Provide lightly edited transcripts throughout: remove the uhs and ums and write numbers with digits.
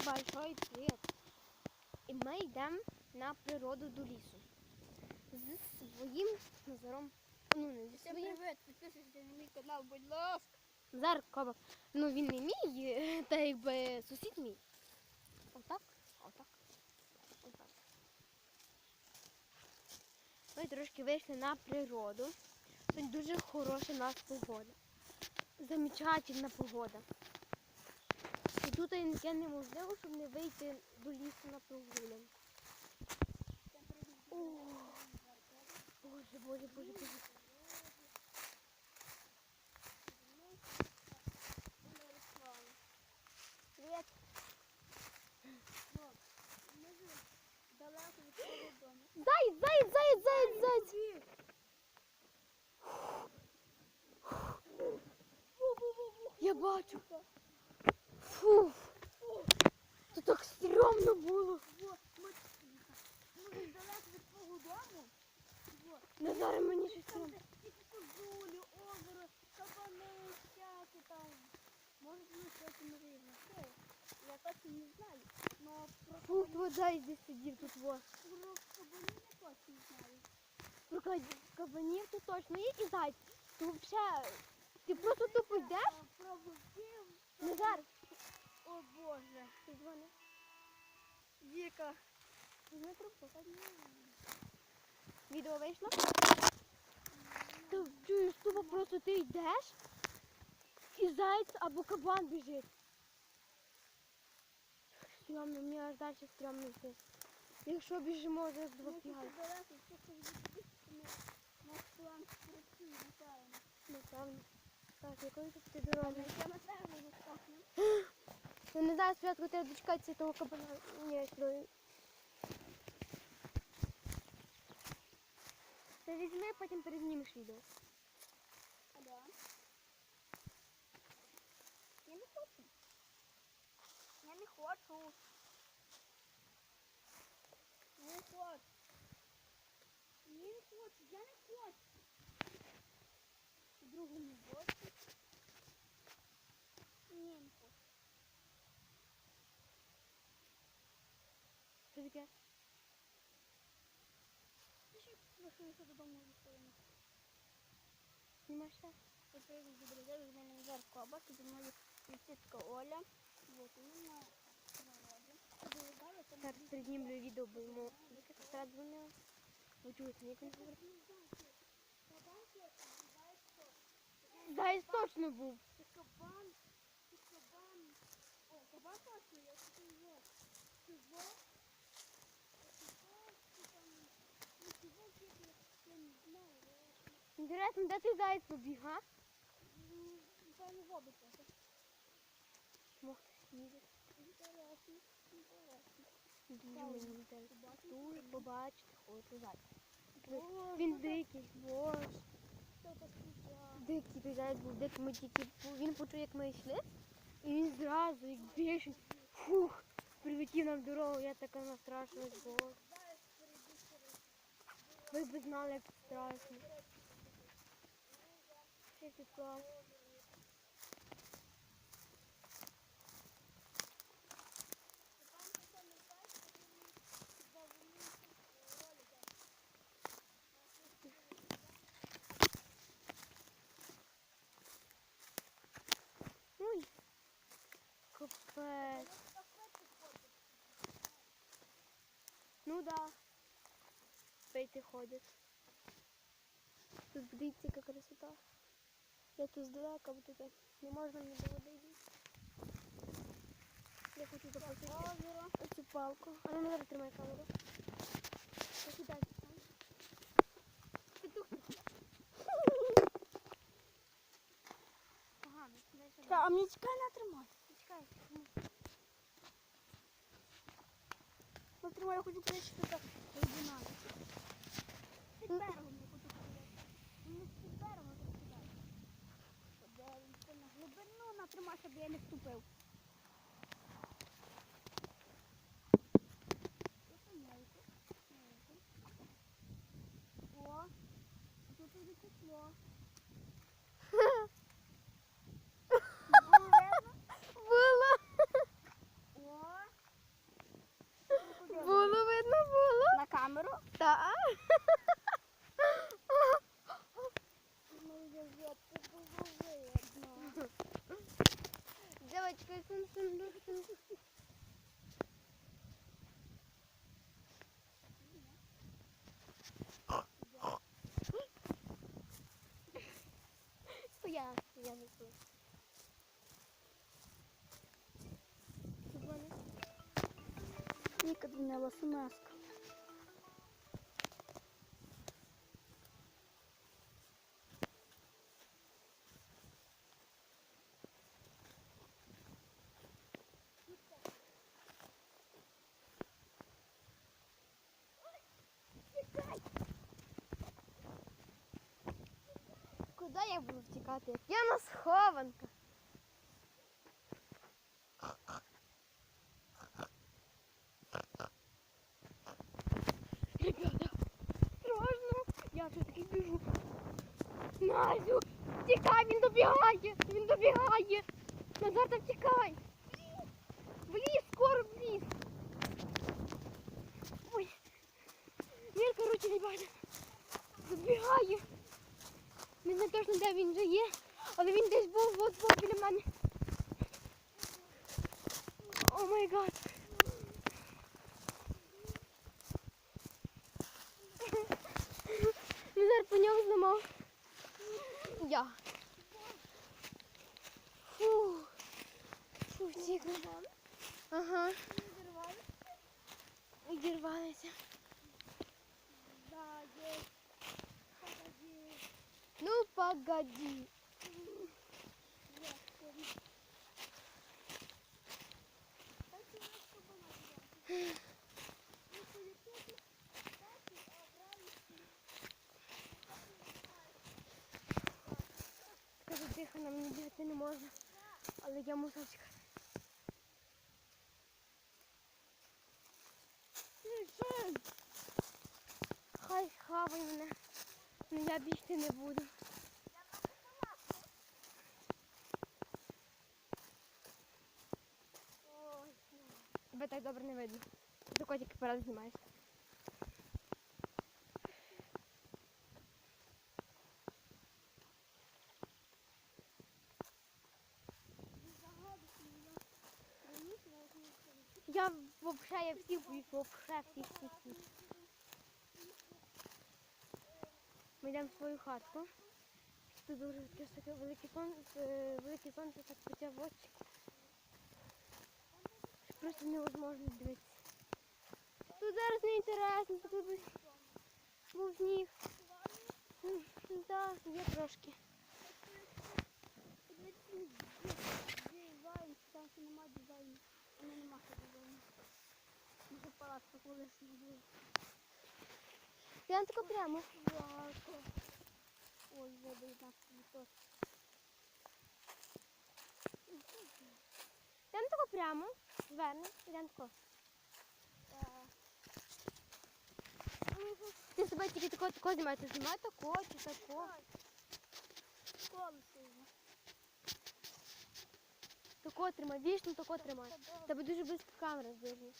большой привет. І ми йдемо на природу до лісу. З своїм Назаром. Ну, не зі Всім своїм. привіт, підписуйтесь на мій канал, будь ласка. Назар Кобак. Ну він не мій, та якби сусід мій. Отак, отак, отак. Ми трошки вийшли на природу. Сьогодні дуже хороша у нас погода. Замечательна погода. І тут яке неможливо, щоб не вийти до лісу на прогулянку. О, Боже, Боже, Боже, Боже. Привіт. Ми далеко від свого дому. Заяць, заяць, заяць, заяць, заяць. Я бачу. Фу. Це так стрьомно було. Ми далеко від свого дому. Назар, мені щось Там стрьомно. тільки козулі, озеро, кабани, всякі там. Може, ми щось не рівно. Я точно не знаю. Но Фу, вода десь сидів тут. Во. про кабанів я точно знаю. Про кабанів тут точно є і зайць. Ти взагалі, ти просто тупо йдеш? Про вовків. Назар, О Боже. ти дзвони. Віка. Візьми трубку. Відео вийшло? Ти чуєш, тупо просто ти йдеш і заяць або кабан біжить. Стрьомно, мені аж далі стрьомно йти. Якщо біжимо, зараз два бігає. Напевно. Так, якою тут ти дорога? Я не знаю, спочатку треба дочекатися того кабана. Ні, сюди. Ти візьми, потім перезнімеш відео. Я не хочу. Я не хочу. Не хочу. Не хочу. Я не хочу. Другому хочу. Ні, не хочу. Що таке? Лишилися додому відповідно. Знімаєш так? Я привіт, друзі, з мене Назар Кобак, зі мною сусідка Оля. Вот, і ми на природі. Зараз перезнімлю відео, бо йому сестра дзвонила. Ви чуєте, як він говорить? Заяць точно був. Це кабан. О, кабан точно, я тут його. Чого? Я не знаю. Інтересно, де той заяць побіг, а? Напевно, воду просто. Мог хтось їде. Інтересно. Дуже мені інтересно. Дуже побачити, хочу зайця. Він дикий, боже. Дикий той заяць був, дикий. Ми тільки, він почув, як ми йшли, і він зразу, як більший, фух, прилетів нам в дорогу, я така настрашилась, боже. Ви б знали, як страшно. Ще тут клас. Ой, капець. Ну да. Пейти ходять. Тут подивіться, яка красота. Я тут здалека, бо тут не можна мені до води йти. Я хочу заплатити оцю палку. А ну, Назар, тримай камеру. Посідай. Петух. Погано. А мені чекай на тримай. Чекай. На тримай, я хочу прийти туди. Глибина. Під берегом я хочу ходити. Не під берегом, а туди. На глибину натримай, щоб я не вступив. О, тут уже тепло. Було видно? Було. О, Задзвонила смс-ка. Куди я буду втікати? Як я на схованка. Ребята, страшно. Я тут таки біжу. Назю, тікай, він добігає. Він добігає. Назарта, втікай. В ліс, скоро в ліс. Ой. Він, коротше, ребята, добігає. Не знаю точно, де він вже є, але він десь був от біля мене. О май гад. Назар по ньому зламав. Я. Фу. Фу, втікли. Ага. Відірвалися. Да, є. Погоди. Ну, погоди. Є, сьогодні. Так, я з тобою набігаю. Ну, полетіти. Так, а брали. Скажу, тихо, на мені бігати не можна. Але я мусив чекати. Хай хавай мене. Ну я бігти не буду. Ой, Тебе так добре не видно. Ти котики порад знімаєш. Я вообще, я всіх боюсь, вообще всіх. Ми йдемо в свою хатку. Тут дуже таке велике сонце так пече в очі. Просто невозможно дивитися. Тут зараз не інтересно, тут був сніг. Так, є трошки. дизайн, там ще нема дизайну. У мене нема ще дизайну. Може палатка колись не буде. Я тако прямо. Жарко. Ой, вже 19 літок. Я тако прямо. Зверни, йдемо тако. Ти себе тільки тако знімай, ти знімай тако чи тако. Колесо його. Тако тримай, вічно тако тримай. Тебе дуже близько камера здержує.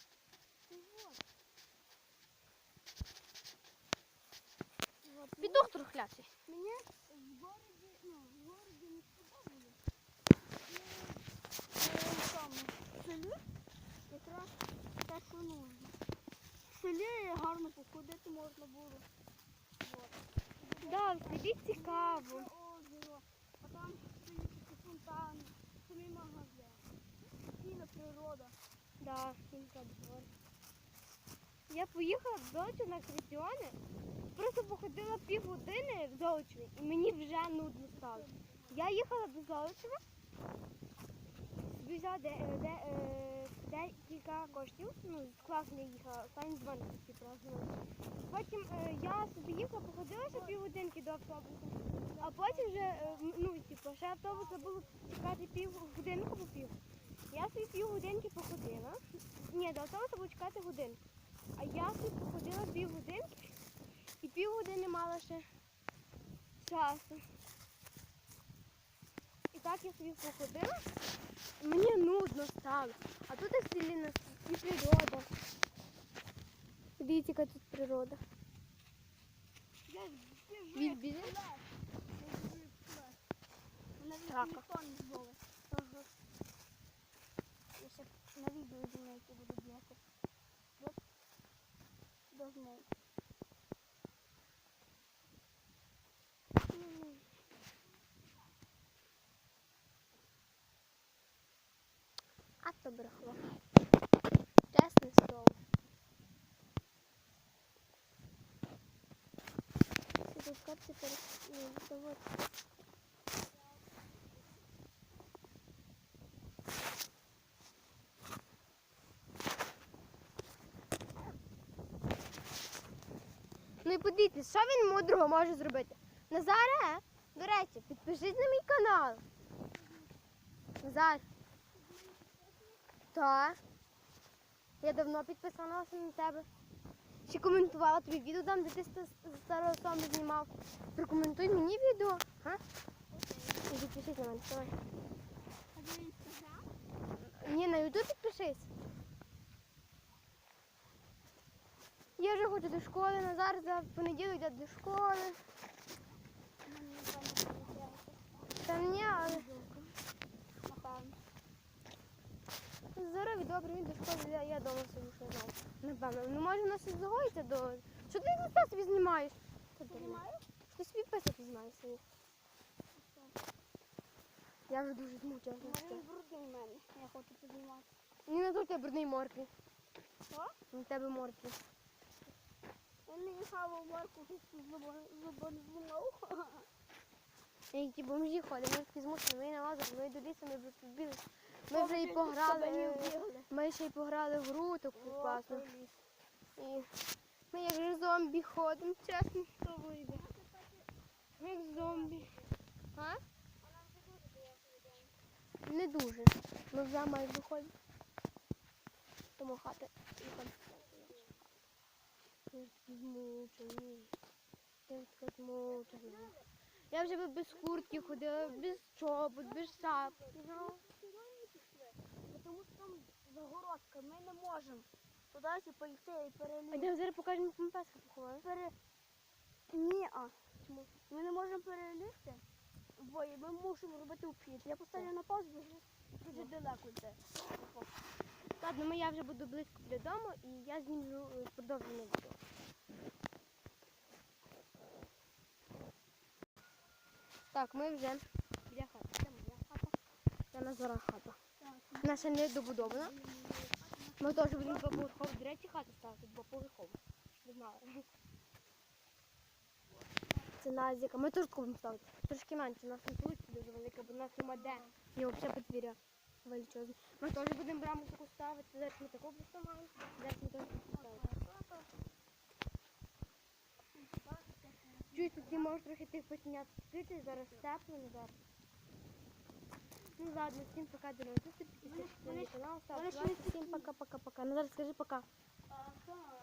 Петух трухлячий. Мені в городі не сподобалось. В тому селі якраз те, що нужно. В селі гарно походити можна було. Да, в селі цікаво. Озеро, а там стоїть такий фонтан, самі магазин. Спокійна природа. Да, він правда говорить. Я поїхала в Золочів на атракціони, просто походила півгодини в Золочеві і мені вже нудно стало. Я їхала до Золочева, собі взяла декілька коштів, ну, з класу я їхала, останні 12 празднували. Потім я собі їхала, походила ще півгодинки до автобусу, а потім вже, ще автобуса було чекати півгодинку по пів. Я собі півгодинки походила, ні, до автобуса було чекати годинку. А я тут походила півгодинки і півгодини мала ще часу. І так я собі походила, і мені нудно стало. А тут в селі нас і природа. Дивіться, яка тут природа. Біжи. Мене ніхто не зловить. Ага. Я ще на відео знімати буду бігати. До знову. А то брехло. Чесне слово. Це перестав. Ну і подивіться, що він мудрого може зробити. Назаре, до речі, підпишись на мій канал. Назар. Так. Я давно підписалася на тебе. Ще коментувала тобі відео там, де ти старого сам знімав. Прокоментуй мені відео. А? І підпишись на мене, давай. А де інстаграм? Ні, на ютуб підпишись. Я вже хочу до школи, Назар за понеділок йде до школи. Мені напевно виходить. Та ні, але Напевно. здоровий, добре, він до школи, я вдома сижу, що знав. Напевно. Ну може у нас і загоїться до... Що ти на собі знімаєш? Та дурно. Знімаєш? Ти собі писати знаєш собі. Я вже дуже змучена. Може він брудний в мене. Я хочу піднімати. Ні, на то в тебе брудний моркві. Що? На тебе моркві. Він мені хавав морку, зубом зламав. Як ті бомжі ходять, ми такі змушені, ми на лазах, ми до лісу, ми вже побігли. Ми вже і пограли, ми ще й пограли в гру таку класну. І ми як же зомбі ходимо, чесно, що вийде. Ми як зомбі. А? Не дуже. Ми вже майже виходимо. Тому хати. І там. Я такий змучений. Я така змучена. Я вже би без куртки ходила, без чобот, без шапки. Ну. Тому що там загородка, ми не можемо туди поїхати і А перелізти. де зараз покажемо, як ми песка поховали. Ні, чому? Ми не можемо перелізти, бо ми мусимо робити обхід. Я поставлю на паузу, бо вже дуже далеко йде. Ладно, я вже буду близько біля дому і я знімлю продовження відео. Так, ми вже біля хати. Це моя хата. Це Назара хата. Наша не добудована. Ми теж будемо двоповерхову. До речі, хату ставити двоповерхову. Не знала. Це Назіка. Ми теж таку будемо ставити. Трошки менше. У нас не вийде дуже велика, бо у нас нема де. І взагалі подвір'я величезне. Ми теж будемо браму таку ставити. Зараз ми таку поставимо. Зараз ми теж таку ставити. Чуєш, ти можеш трохи тих потіняти відкрити, зараз тепло, не зараз. Ну ладно, всім пока, дорогі. Підписуйтесь на канал, ставте лайк. Всім пока-пока-пока. Ну зараз скажи пока. Ага.